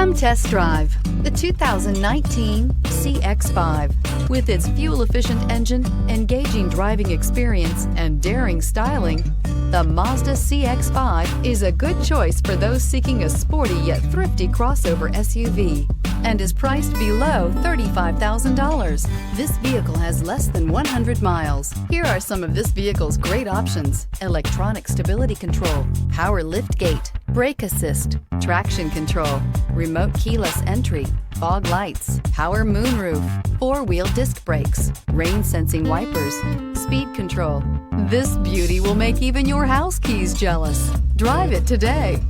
Come test drive the 2019 CX-5. With its fuel-efficient engine, engaging driving experience, and daring styling, the Mazda CX-5 is a good choice for those seeking a sporty yet thrifty crossover SUV and is priced below $35,000. This vehicle has less than 100 miles. Here are some of this vehicle's great options: electronic stability control, power liftgate, brake assist, traction control, remote keyless entry, fog lights, power moonroof, four-wheel disc brakes, rain-sensing wipers, speed control. This beauty will make even your house keys jealous. Drive it today.